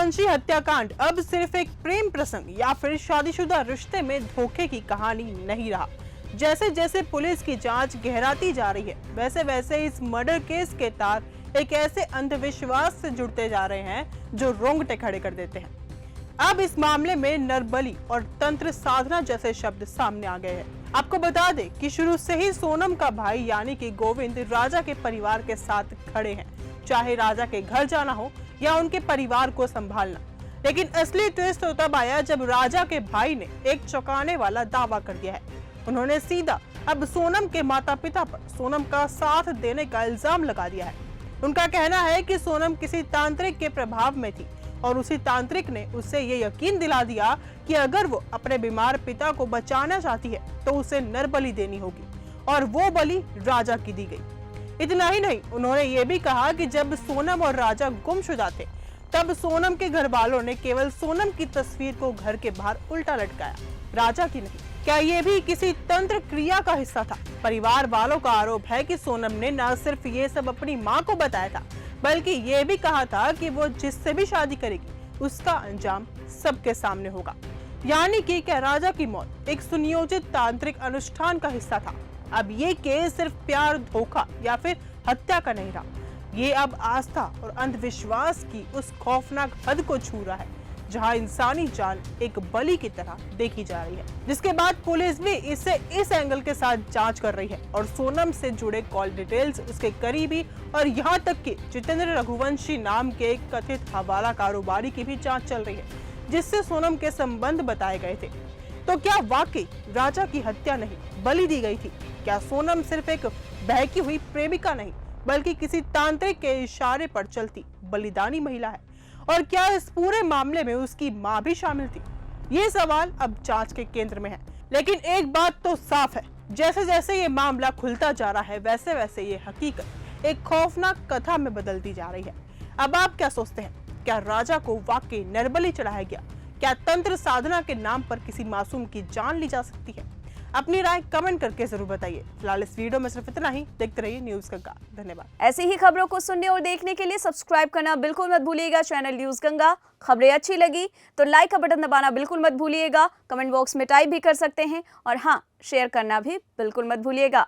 रघुवंशी हत्याकांड अब सिर्फ एक प्रेम प्रसंग या फिर शादीशुदा रिश्ते में धोखे की कहानी नहीं रहा। जैसे जैसे पुलिस की जांच गहराती जा रही है, वैसे वैसे इस मर्डर केस के तार एक ऐसे अंधविश्वास से जुड़ते जा रहे हैं जो रोंगटे खड़े कर देते हैं। अब इस मामले में नरबली और तंत्र साधना जैसे शब्द सामने आ गए हैं। आपको बता दें कि शुरू से ही सोनम का भाई यानी कि गोविंद राजा के परिवार के साथ खड़े हैं, चाहे राजा के घर जाना हो या उनके परिवार को संभालना। लेकिन असली ट्विस्ट तो तब आया जब राजा के भाई ने एक चौंकाने वाला दावा कर दिया है। उन्होंने सीधा अब सोनम के माता पिता पर सोनम का साथ देने का इल्जाम लगा दिया है। उनका कहना है कि सोनम किसी तांत्रिक के प्रभाव में थी और उसी तांत्रिक ने उससे ये यकीन दिला दिया कि अगर वो अपने बीमार पिता को बचाना चाहती है तो उसे नरबलि देनी होगी, और वो बलि राजा की दी गई। इतना ही नहीं, उन्होंने ये भी कहा कि जब सोनम और राजा गुमशुदा थे तब सोनम के घर वालों ने केवल सोनम की तस्वीर को घर के बाहर उल्टा लटकाया, राजा की नहीं। क्या ये भी किसी तंत्र क्रिया का हिस्सा था? परिवार वालों का आरोप है कि सोनम ने न सिर्फ ये सब अपनी मां को बताया था, बल्कि ये भी कहा था कि वो जिससे भी शादी करेगी उसका अंजाम सबके सामने होगा। यानी कि क्या राजा की मौत एक सुनियोजित तांत्रिक अनुष्ठान का हिस्सा था? अब ये केस सिर्फ प्यार, धोखा या फिर हत्या का नहीं रहा, ये अब आस्था और अंधविश्वास की उस खौफनाक हद को छू रहा है जहां इंसानी जान एक बलि की तरह देखी जा रही है। जिसके बाद पुलिस भी इसे इस एंगल के साथ जांच कर रही है और सोनम से जुड़े कॉल डिटेल्स, उसके करीबी और यहाँ तक कि जितेंद्र रघुवंशी नाम के एक कथित हवाला कारोबारी की भी जांच चल रही है, जिससे सोनम के संबंध बताए गए थे। तो क्या वाकई राजा की हत्या नहीं, बलि दी गई थी? क्या सोनम सिर्फ एक बहकी हुई प्रेमिका नहीं, बल्कि किसी तांत्रिक के इशारे पर चलती बलिदानी महिला है? और क्या इस पूरे मामले में उसकी मां भी शामिल थी? ये सवाल अब जांच के केंद्र में है। लेकिन एक बात तो साफ है, जैसे जैसे ये मामला खुलता जा रहा है, वैसे वैसे ये हकीकत एक खौफनाक कथा में बदलती जा रही है। अब आप क्या सोचते हैं? क्या राजा को वाकई नरबलि चढ़ाया गया? क्या तंत्र साधना के नाम पर किसी मासूम की जान ली जा सकती है? अपनी राय कमेंट करके जरूर बताइए। फिलहाल इस वीडियो में सिर्फ इतना ही। देखते रहिए न्यूज़ गंगा। धन्यवाद। ऐसी ही खबरों को सुनने और देखने के लिए सब्सक्राइब करना बिल्कुल मत भूलिएगा चैनल न्यूज़ गंगा। खबरें अच्छी लगी तो लाइक का बटन दबाना बिल्कुल मत भूलिएगा। कमेंट बॉक्स में टाइप भी कर सकते हैं और हाँ, शेयर करना भी बिल्कुल मत भूलिएगा।